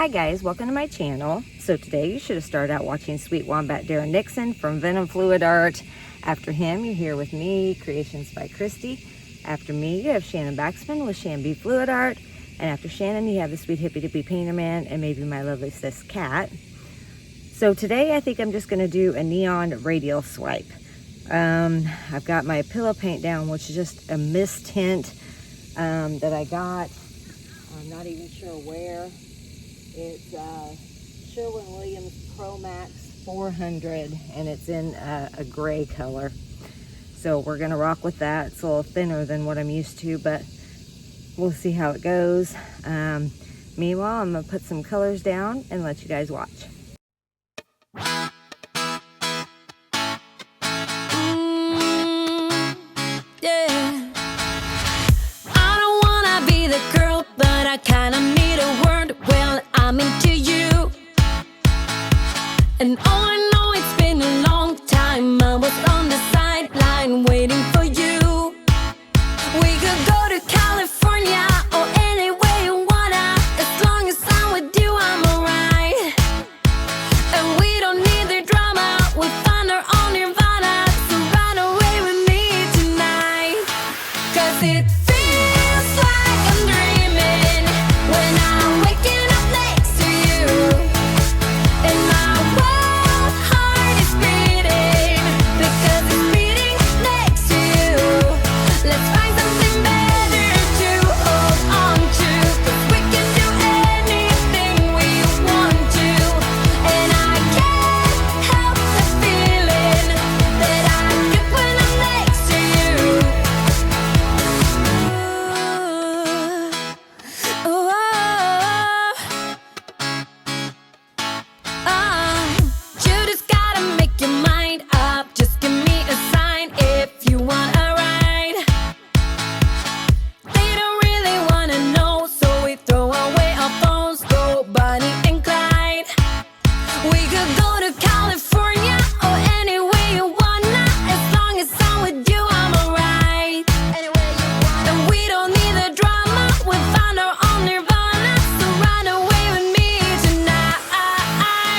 Hi guys, welcome to my channel. So today you should have started out watching Sweet Wombat Darren Nixon from Venom Fluid Art. After him, you're here with me, Creations by Christy. After me, you have Shannon Baxman with ShanB Fluid Art. And after Shannon, you have the sweet Hippy Dippy Painterman and maybe my lovely sis Cat. So today I think I'm just gonna do a neon radial swipe. I've got my pillow paint down, which is just a mist tint that I got. I'm not even sure where. It's Sherwin-Williams Pro Max 400 and it's in a gray color. So we're gonna rock with that. It's a little thinner than what I'm used to, but we'll see how it goes. Meanwhile, I'm gonna put some colors down and let you guys watch. I kinda need a word, well, I'm into you. And oh, I know it's been a long time. I was on the sideline waiting for you. We could go to California or anywhere you wanna. As long as I'm with you, I'm alright. And we don't need the drama, we'll find our own nirvana. So run away with me tonight. 'Cause it feels like I'm dreaming when I'm waking up next to you, and my wild heart is beating because it's beating next to you. Let's find something better to hold on to, 'cause we can do anything we want to. And I can't help the feeling that I get when I'm next to you. You just gotta make your mind up. Just give me a sign if you want a ride. They don't really wanna know, so we throw away our phones, go Bonnie and Clyde. We could go to California or anywhere you wanna. As long as I'm with you, I'm alright. And we don't need the drama, we'll find our own nirvana. So run away with me tonight.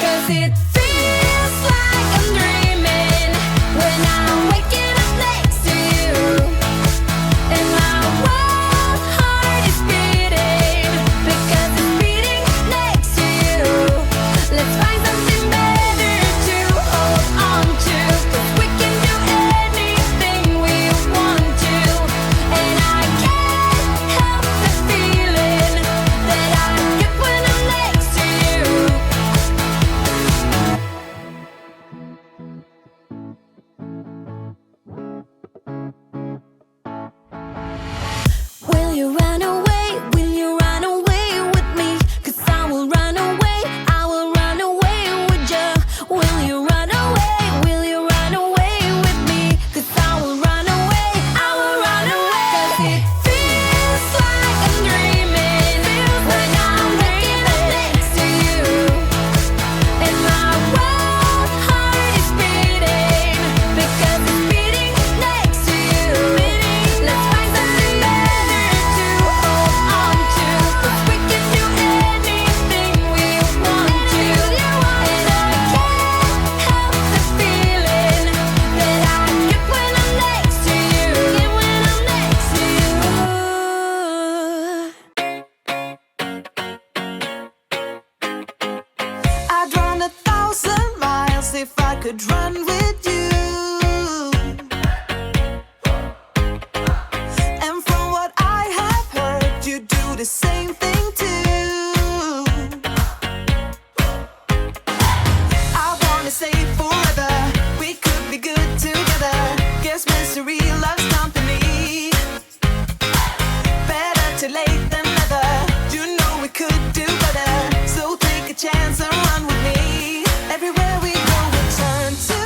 'Cause it feels like I'm dreaming when I'm waking up next to you, and my wild heart is beating because it's beating next to you. Let's find something better to hold on to, 'cause we can do anything we want to. And I can't help the feeling that I get when I'm next to you. Will you run away? Will you run away with me? 'Cause I will run away. I will run away with you. Will you run away? Will you run away with me? 'Cause I will run away. I will run away. 'Cause it feels like I'm dreaming when I'm waking up next to you, and my wild heart is beating because it's beating next to you. Let's find something better to hold on to, 'cause we can do anything we want to. And I can't help the feeling that I get when I'm next to you. When I'm next to you. I'd run 1,000 miles if I could run with you. And from what I have heard, you do the same thing too. I wanna say forever, we could be good together. Guess misery loves company. Better too late than never. You know we could do better. So take a chance and run with me. Everywhere we go, we turn to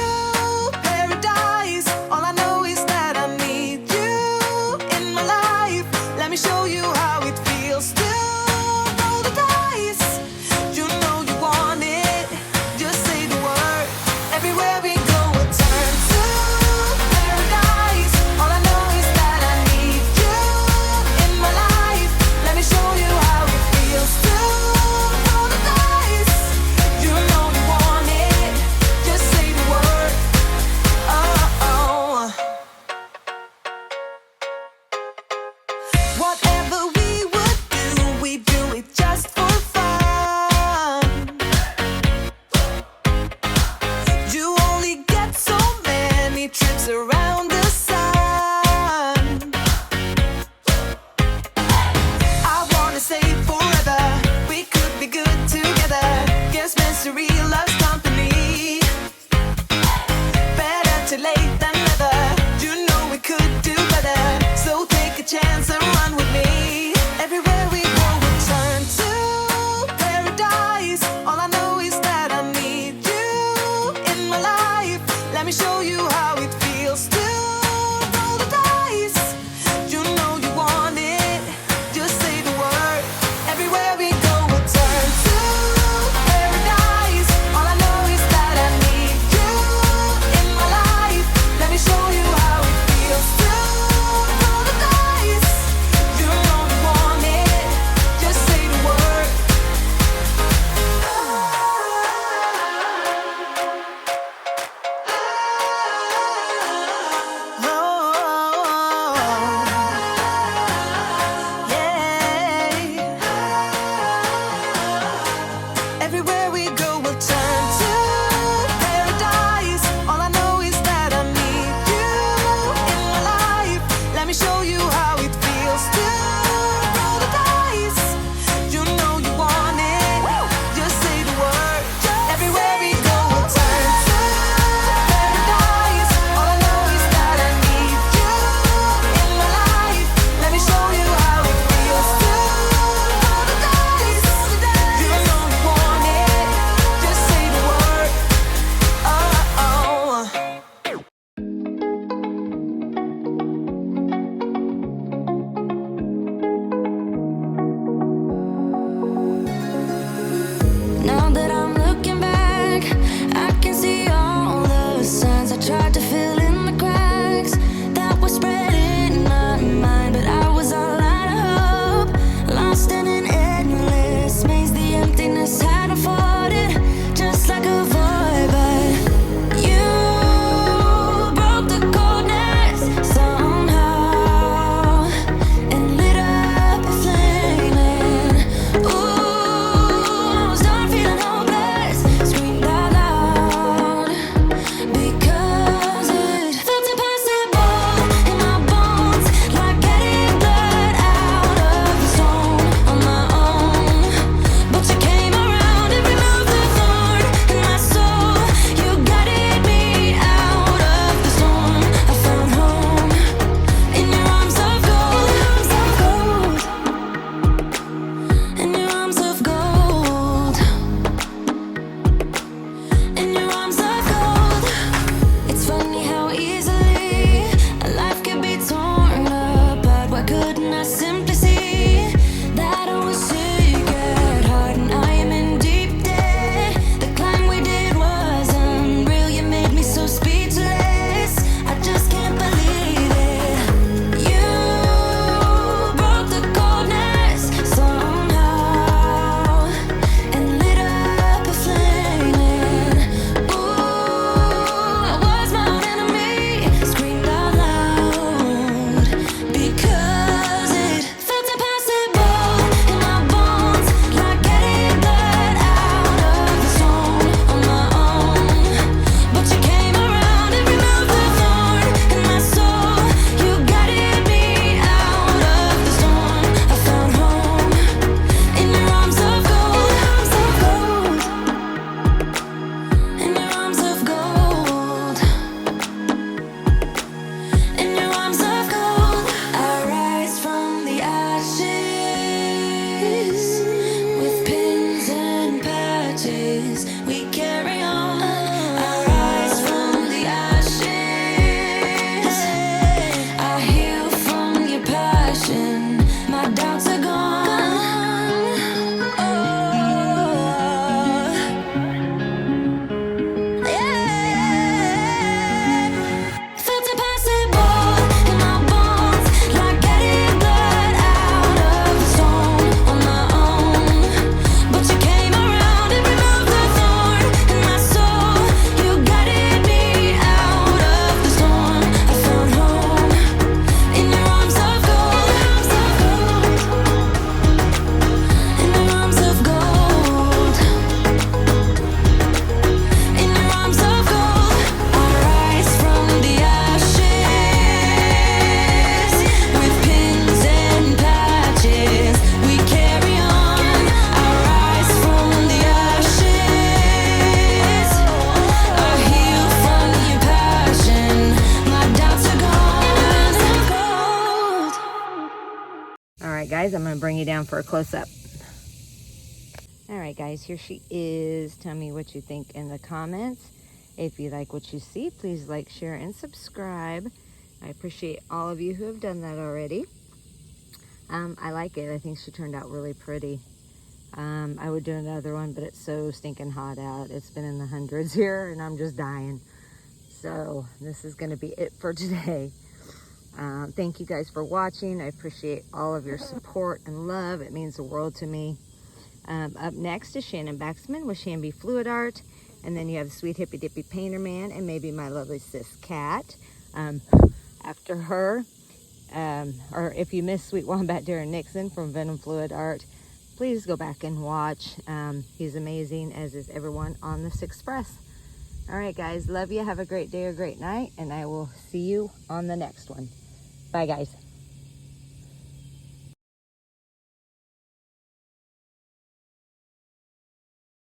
guys, I'm going to bring you down for a close-up. All right, guys, here she is. Tell me what you think in the comments. If you like what you see, please like, share, and subscribe. I appreciate all of you who have done that already. I like it. I think she turned out really pretty. I would do another one, but it's so stinking hot out. It's been in the hundreds here, and I'm just dying. So this is going to be it for today. Thank you guys for watching. I appreciate all of your support and love. It means the world to me. Up next is Shannon Baxman with ShanB Fluid Art. And then you have Sweet Hippy Dippy Painterman and maybe my lovely sis Cat. After her, or if you missed Sweet Wombat Darren Nixon from Venom Fluid Art, please go back and watch. He's amazing, as is everyone on this express. All right, guys, love you. Have a great day or great night, and I will see you on the next one. Bye, guys.